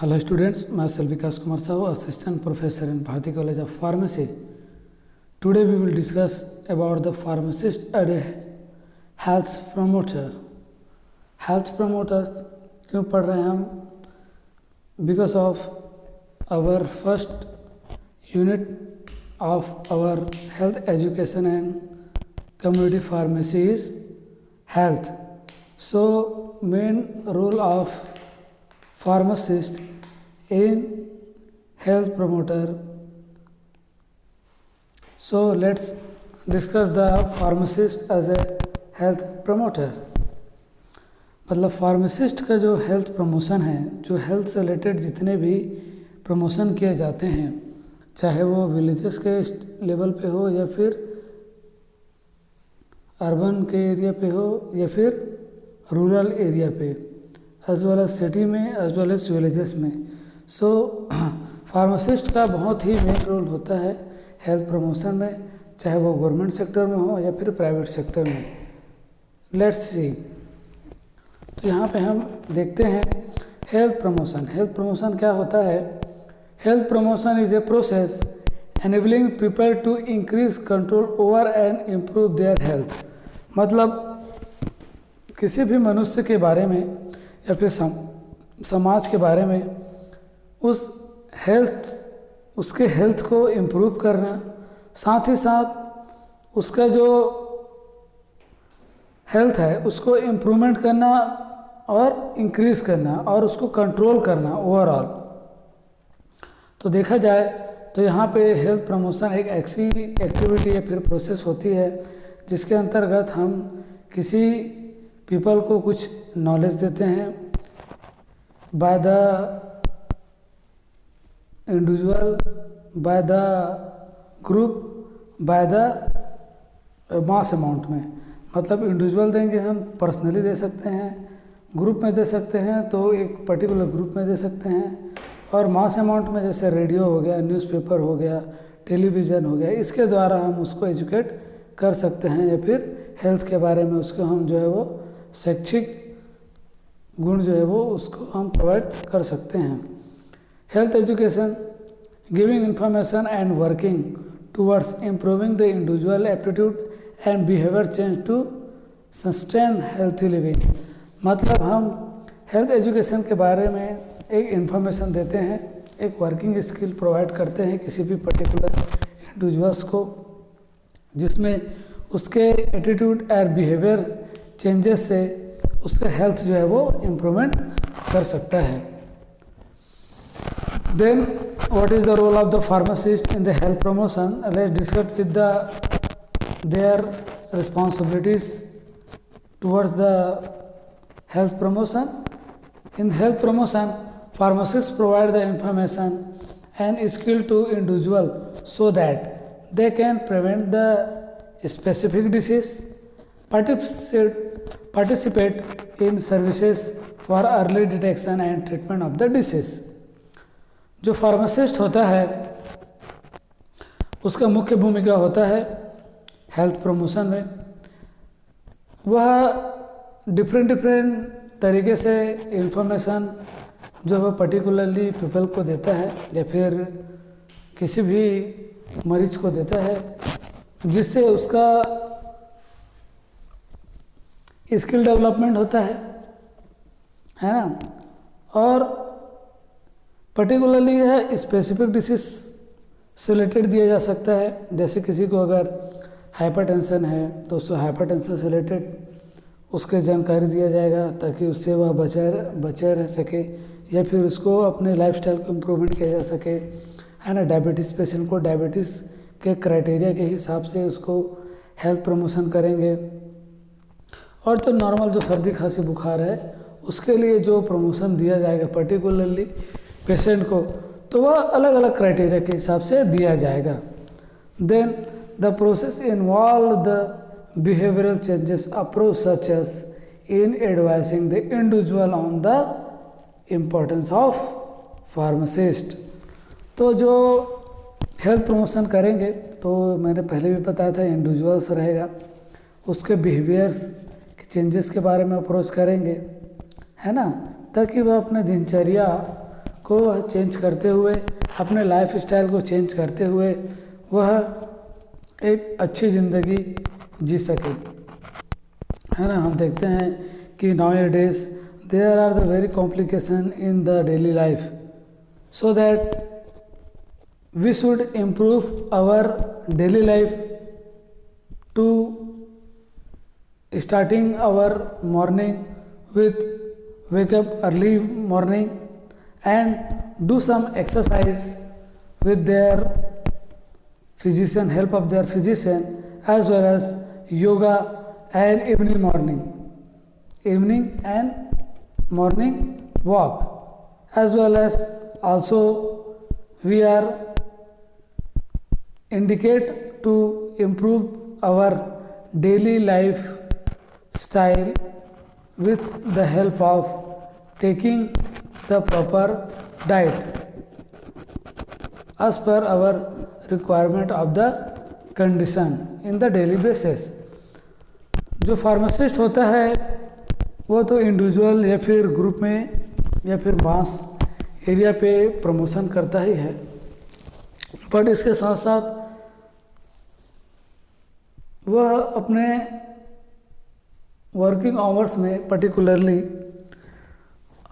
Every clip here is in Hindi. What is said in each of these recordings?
Hello students, myself Vikas Kumar Sahu, Assistant Professor in Bharati College of Pharmacy. Today we will discuss about the pharmacist and a health promoter. Health promoters क्यों पढ़ रहे हैं हम? Because of our first unit of our health education and community pharmacy is health. So main role of pharmacist in health promoter. So let's discuss the pharmacist as a health promoter. मतलब फार्मासिस्ट का जो हेल्थ प्रमोशन है, जो हेल्थ से रिलेटेड जितने भी प्रमोशन किए जाते हैं, चाहे वो विलेजेस के लेवल पे हो या फिर अर्बन के एरिया पे हो या फिर रूरल एरिया पे, एज वेल एज सिटी में एज वेल एज विलेजेस में. सो फार्मासिस्ट का बहुत ही मेन रोल होता है हेल्थ प्रमोशन में, चाहे वो गवर्नमेंट सेक्टर में हो या फिर प्राइवेट सेक्टर में. Let's see. तो यहाँ पे हम देखते हैं हेल्थ प्रमोशन. हेल्थ प्रमोशन क्या होता है? Health promotion is a process enabling people to increase control over and improve their health. मतलब किसी भी मनुष्य के बारे में या फिर समाज के बारे में उसके हेल्थ को इम्प्रूव करना, साथ ही साथ उसका जो हेल्थ है उसको इम्प्रूवमेंट करना और इंक्रीज़ करना और उसको कंट्रोल करना ओवरऑल. तो देखा जाए तो यहाँ पे हेल्थ प्रमोशन एक ऐसी एक्टिविटी या फिर प्रोसेस होती है जिसके अंतर्गत हम किसी पीपल को कुछ नॉलेज देते हैं by the individual, by the group, by the mass amount में. मतलब इंडिविजुअल देंगे हम, पर्सनली दे सकते हैं, ग्रुप में दे सकते हैं तो एक पर्टिकुलर ग्रुप में दे सकते हैं, और मास अमाउंट में जैसे रेडियो हो गया, न्यूज़पेपर हो गया, टेलीविज़न हो गया, इसके द्वारा हम उसको एजुकेट कर सकते हैं या फिर हेल्थ के बारे में उसको हम जो है वो शैक्षिक गुण जो है वो उसको हम प्रोवाइड कर सकते हैं. Health education giving information and working towards improving the individual aptitude and behaviour change to sustain healthy living. मतलब हम हेल्थ एजुकेशन के बारे में एक इन्फॉर्मेशन देते हैं, एक वर्किंग स्किल प्रोवाइड करते हैं किसी भी पर्टिकुलर इंडिविजुअल्स को, जिसमें उसके एटीट्यूड और बिहेवियर चेंजेस से उसका हेल्थ जो है वो इम्प्रूवमेंट कर सकता है. Then what is the role of the pharmacist in the health promotion? Let's discuss with their responsibilities towards the health promotion. In health promotion, pharmacists provide the information and skill to individual so that they can prevent the specific disease, participate in services for early detection and treatment of the disease. जो फार्मासिस्ट होता है उसका मुख्य भूमिका होता है हेल्थ प्रमोशन में. वह डिफरेंट तरीके से इंफॉर्मेशन जो वह पर्टिकुलरली पीपल को देता है या फिर किसी भी मरीज को देता है, जिससे उसका स्किल डेवलपमेंट होता है ना. और पर्टिकुलरली यह स्पेसिफिक डिसीज से रिलेटेड दिया जा सकता है. जैसे किसी को अगर हाइपरटेंशन है तो उसको हाइपरटेंशन से रिलेटेड उसके जानकारी दिया जाएगा ताकि उससे वह बचा रह सके, या फिर उसको अपने लाइफस्टाइल को इम्प्रूवमेंट किया जा सके, है ना. डायबिटीज़ पेशेंट को डायबिटीज़ के क्राइटेरिया के हिसाब से उसको हेल्थ प्रमोशन करेंगे. और तो नॉर्मल जो सर्दी खांसी बुखार है उसके लिए जो प्रमोशन दिया जाएगा पर्टिकुलरली पेशेंट को, तो वह अलग अलग क्राइटेरिया के हिसाब से दिया जाएगा. Then the process involve the behavioral changes approach such as in advising the individual on the importance of pharmacist. तो जो हेल्थ प्रमोशन करेंगे तो मैंने पहले भी बताया था इंडिविजुअल्स रहेगा, उसके बिहेवियर्स के चेंजेस के बारे में अप्रोच करेंगे, है ना, ताकि वह अपने दिनचर्या को वह चेंज करते हुए, अपने लाइफ स्टाइल को चेंज करते हुए वह एक अच्छी ज़िंदगी जी सके, है ना। हम देखते हैं कि nowadays there are the very complication in the daily life, so that we should improve our daily life to starting our morning with wake up early morning and do some exercise with their physician, help of their physician, as well as yoga and evening and morning walk, as well as also we are indicate to improve our daily life style with the help of taking the proper diet as per our requirement of the condition in the daily basis। जो फार्मासिस्ट होता है वो तो इंडिविजुअल या फिर ग्रुप में या फिर मास एरिया पे प्रमोशन करता ही है, बट इसके साथ साथ वह अपने वर्किंग आवर्स में पर्टिकुलरली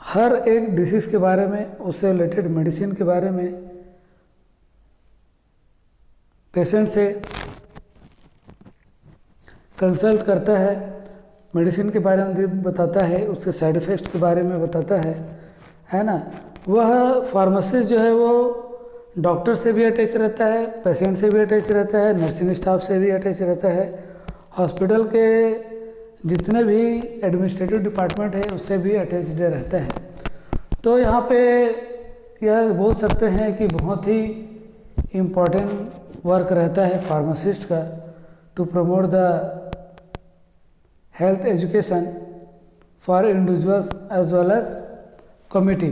हर एक डिसीज़ के बारे में, उससे रिलेटेड मेडिसिन के बारे में पेशेंट से कंसल्ट करता है, मेडिसिन के बारे में बताता है, उसके साइड इफ़ेक्ट के बारे में बताता है ना। वह फार्मासिस्ट जो है वो डॉक्टर से भी अटैच रहता है, पेशेंट से भी अटैच रहता है, नर्सिंग स्टाफ से भी अटैच रहता है, हॉस्पिटल के जितने भी एडमिनिस्ट्रेटिव डिपार्टमेंट है उससे भी अटैच्ड रहता है। तो यहाँ पे यह बोल सकते हैं कि बहुत ही इम्पोर्टेंट वर्क रहता है फार्मासिस्ट का to promote the health education for individuals as well as community.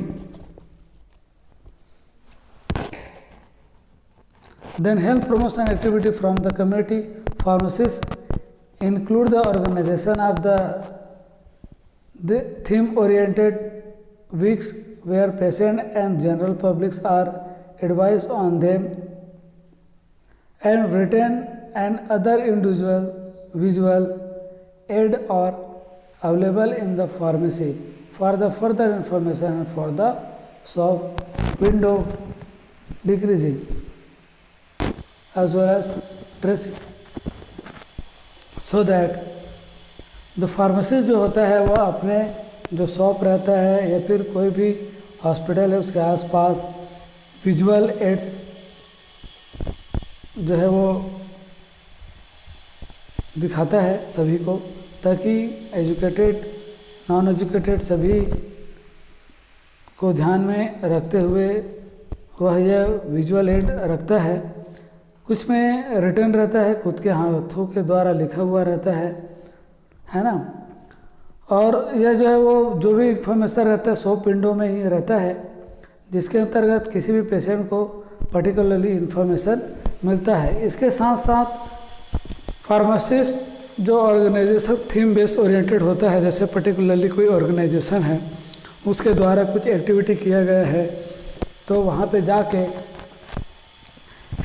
Then health promotion activity from the community, pharmacists include the organization of the theme-oriented weeks where patient and general publics are advised on them, and written and other individual visual aid are available in the pharmacy for the further information and for the shop window decreasing as well as dressing, so that the pharmacist जो होता है वह अपने जो शॉप रहता है या फिर कोई भी हॉस्पिटल है उसके आसपास विजुअल एड्स जो है वो दिखाता है सभी को, ताकि एजुकेटेड नॉन एजुकेटेड सभी को ध्यान में रखते हुए वह यह विजुअल एड रखता है। कुछ में रिटर्न रहता है, खुद के हाथों के द्वारा लिखा हुआ रहता है ना। और यह जो है वो जो भी इन्फॉर्मेशन रहता है 100 विंडो में ही रहता है, जिसके अंतर्गत किसी भी पेशेंट को पर्टिकुलरली इन्फॉर्मेशन मिलता है। इसके साथ साथ फार्मासिस्ट जो ऑर्गेनाइजेशन थीम बेस्ड ओरिएंटेड होता है, जैसे पर्टिकुलरली कोई ऑर्गेनाइजेशन है उसके द्वारा कुछ एक्टिविटी किया गया है तो वहाँ पे जाके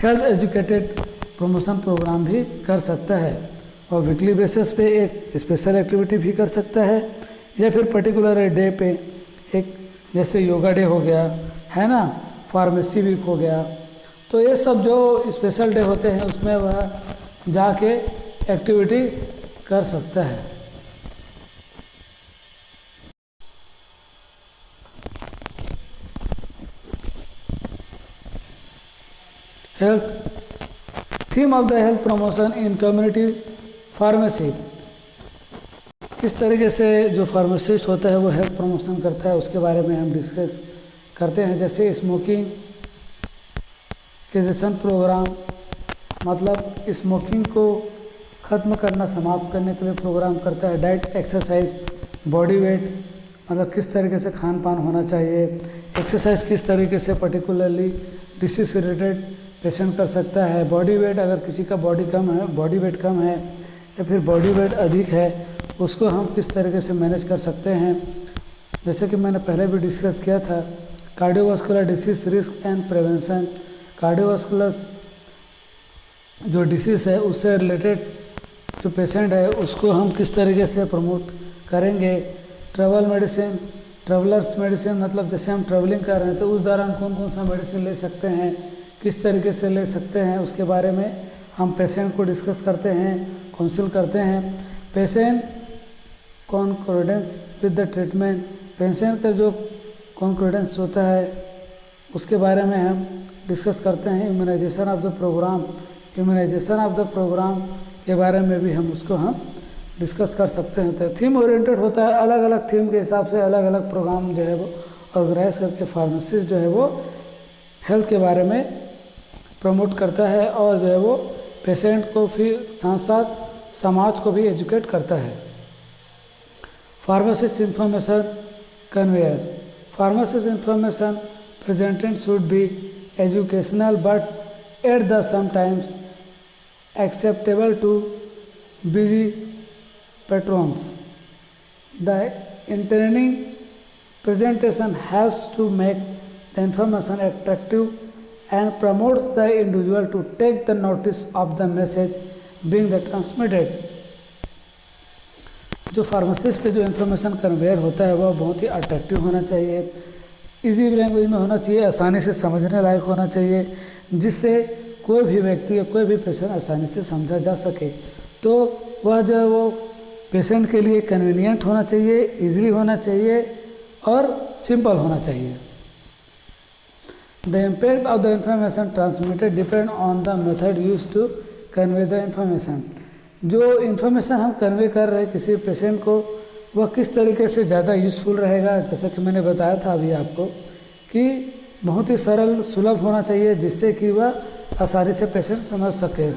हेल्थ एजुकेटेड प्रमोशन प्रोग्राम भी कर सकता है और वीकली बेसिस पे एक स्पेशल एक्टिविटी भी कर सकता है, या फिर पर्टिकुलर डे पे एक जैसे योगा डे हो गया है ना, फार्मेसी वीक हो गया, तो ये सब जो स्पेशल डे होते हैं उसमें वह जाके एक्टिविटी कर सकता है। Health theme of the health promotion in community pharmacy, किस तरीके से जो फार्मासिस्ट होता है वो हेल्थ प्रमोशन करता है उसके बारे में हम डिस्कस करते हैं। जैसे स्मोकिंग सेशन प्रोग्राम, मतलब स्मोकिंग को ख़त्म करना, समाप्त करने के लिए प्रोग्राम करता है। डाइट, एक्सरसाइज, बॉडी वेट, मतलब किस तरीके से खान पान होना चाहिए, एक्सरसाइज किस तरीके से पर्टिकुलरली डिसीज रिलेटेड पेशेंट कर सकता है, बॉडी वेट अगर किसी का बॉडी वेट कम है या फिर बॉडी वेट अधिक है उसको हम किस तरीके से मैनेज कर सकते हैं। जैसे कि मैंने पहले भी डिस्कस किया था cardiovascular disease risk and prevention, cardiovascular जो डिसीज़ है उससे रिलेटेड जो पेशेंट है उसको हम किस तरीके से प्रमोट करेंगे। ट्रैवल मेडिसिन, ट्रैवलर्स मेडिसिन मतलब जैसे हम ट्रैवलिंग कर रहे हैं तो उस दौरान कौन कौन सा मेडिसिन ले सकते हैं, किस तरीके से ले सकते हैं, उसके बारे में हम पेशेंट को डिस्कस करते हैं, काउंसिल करते हैं। Patient कॉन्कॉर्डेंस with the treatment, patient का जो कॉन्कॉर्डेंस होता है उसके बारे में हम डिस्कस करते हैं। Immunization of the program, immunization of the program के बारे में भी हम उसको हम डिस्कस कर सकते हैं। तो थीम ओरिएंटेड होता है, अलग अलग थीम के हिसाब से अलग अलग प्रोग्राम जो है वो ऑर्गेनाइज करके फार्मासिस्ट जो है वो हेल्थ के बारे में प्रमोट करता है और जो है वो पेशेंट को फिर साथ साथ समाज को भी एजुकेट करता है। Pharmacist information conveyor, pharmacist information presented should be educational but at the sometimes acceptable to busy patrons. The entertaining presentation helps to make the information attractive and promotes the individual to take the notice of the message being the transmitted. जो फार्मासिस्ट के जो इन्फॉर्मेशन कन्वेयर होता है वह बहुत ही अट्रैक्टिव होना चाहिए, इजी लैंग्वेज में होना चाहिए, आसानी से समझने लायक होना चाहिए, जिससे कोई भी व्यक्ति या कोई भी पेशेंट आसानी से समझा जा सके। तो वह जो है वो पेशेंट के लिए कन्वीनियंट होना चाहिए, इजीली होना चाहिए और सिंपल होना चाहिए। The impact of the information transmitted depend on the method use to convey the information, जो इन्फॉर्मेशन हम कन्वे कर रहे हैं किसी पेशेंट को वह किस तरीके से ज़्यादा यूज़फुल रहेगा। जैसा कि मैंने बताया था अभी आपको कि बहुत ही सरल सुलभ होना चाहिए जिससे कि वह आसानी से पेशेंट समझ सके।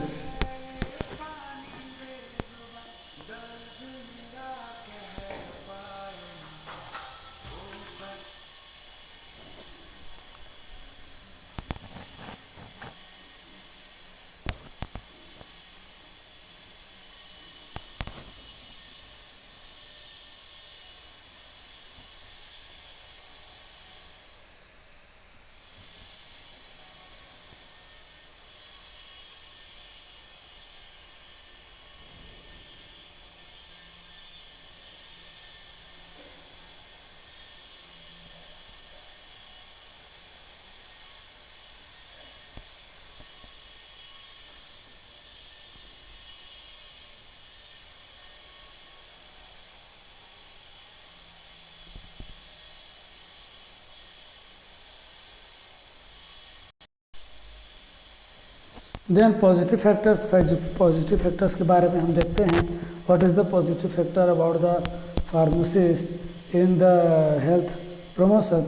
Then positive factors, positive factors के बारे में हम देखते हैं। What is the positive factor about the pharmacist in the health promotion,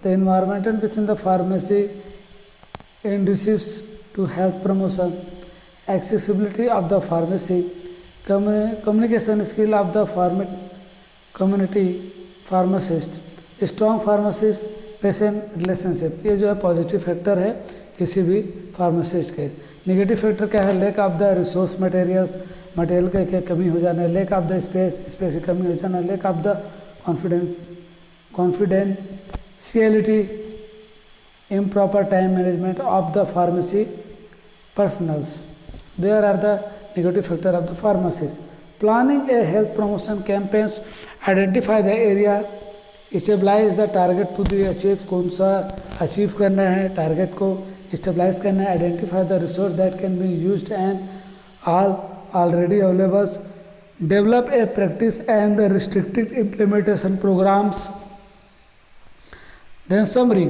the environmental which in the pharmacy induces to health promotion, accessibility of the pharmacy, communication skill of the community pharmacist, strong pharmacist patient relationship, ये जो है पॉजिटिव फैक्टर है किसी भी फार्मासिस्ट के। नेगेटिव फैक्टर क्या है? Lack of the resource materials, material की कमी हो जाना, लैक ऑफ द स्पेस की कमी हो जाना, lack of the confidentiality, improper time management of the pharmacy personals. There are the negative factor of the pharmacist. Planning a health promotion campaigns, identify the area, stabilize the target to be achieved, कौन सा अचीव करना है, टारगेट को स्टेबलाइज करना है, identify the resource that can be used and all already available, develop a practice and the restricted implementation programs. Then summary,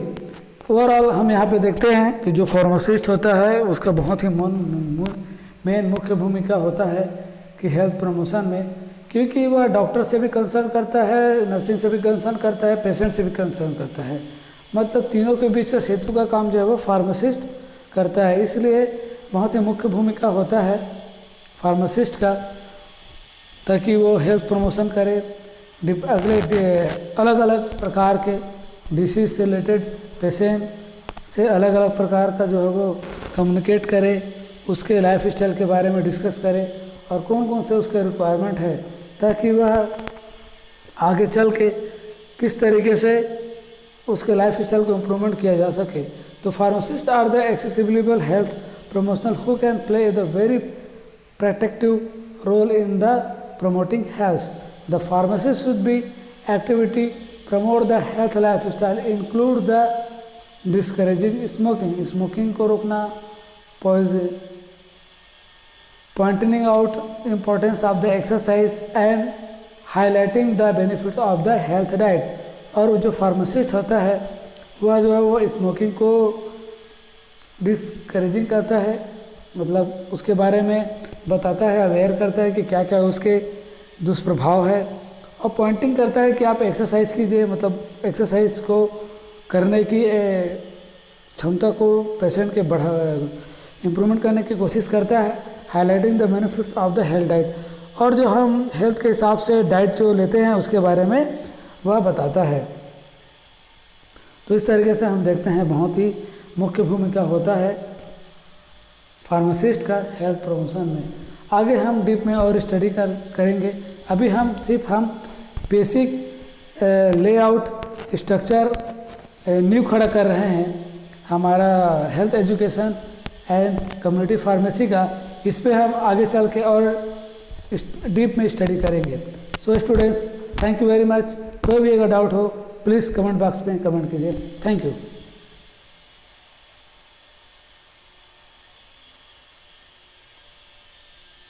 overall हम यहाँ पे देखते हैं कि जो फार्मासिस्ट होता है उसका बहुत ही मेन मुख्य भूमिका होता है कि हेल्थ प्रमोशन में, क्योंकि वह डॉक्टर से भी कंसर्न करता है, नर्सिंग से भी कंसर्न करता है, पेशेंट से भी कंसर्न करता है, मतलब तीनों के बीच का सेतु का काम जो है वो फार्मासिस्ट करता है। इसलिए बहुत ही मुख्य भूमिका होता है फार्मासिस्ट का, ताकि वो हेल्थ प्रमोशन करे, अगले अलग अलग प्रकार के डिसीज से रिलेटेड पेशेंट से अलग अलग प्रकार का जो है वो कम्युनिकेट करे, उसके लाइफ स्टाइल के बारे में डिस्कस करे और कौन कौन से उसके रिक्वायरमेंट है, ताकि वह आगे चल के किस तरीके से उसके लाइफ स्टाइल को इम्प्रूवमेंट किया जा सके। तो pharmacist are the accessible health promotional who can play the very protective role in the promoting health. The pharmacist should be activity promote the health lifestyle include the discouraging smoking को रोकना, pointing out importance of the exercise and highlighting the benefit of the health diet. और जो फार्मासिस्ट होता है वह जो है वो स्मोकिंग को डिस्करेजिंग करता है, मतलब उसके बारे में बताता है, अवेयर करता है कि क्या क्या उसके दुष्प्रभाव है, और पॉइंटिंग करता है कि आप एक्सरसाइज कीजिए, मतलब एक्सरसाइज को करने की क्षमता को पेशेंट के इम्प्रूवमेंट करने की कोशिश करता है। Highlighting the benefits of the health diet, और जो हम हेल्थ के हिसाब से डाइट जो लेते हैं उसके बारे में वह बताता है। तो इस तरीके से हम देखते हैं बहुत ही मुख्य भूमिका होता है फार्मासिस्ट का हेल्थ प्रमोशन में। आगे हम डीप में और स्टडी करेंगे। अभी हम सिर्फ बेसिक लेआउट स्ट्रक्चर न्यू खड़ा कर रहे हैं हमारा health education and community pharmacy का। इस पे हम आगे चल के और डीप में स्टडी करेंगे। So students, thank you very much. कोई भी अगर डाउट हो प्लीज़ कमेंट बॉक्स में कमेंट कीजिए। Thank you.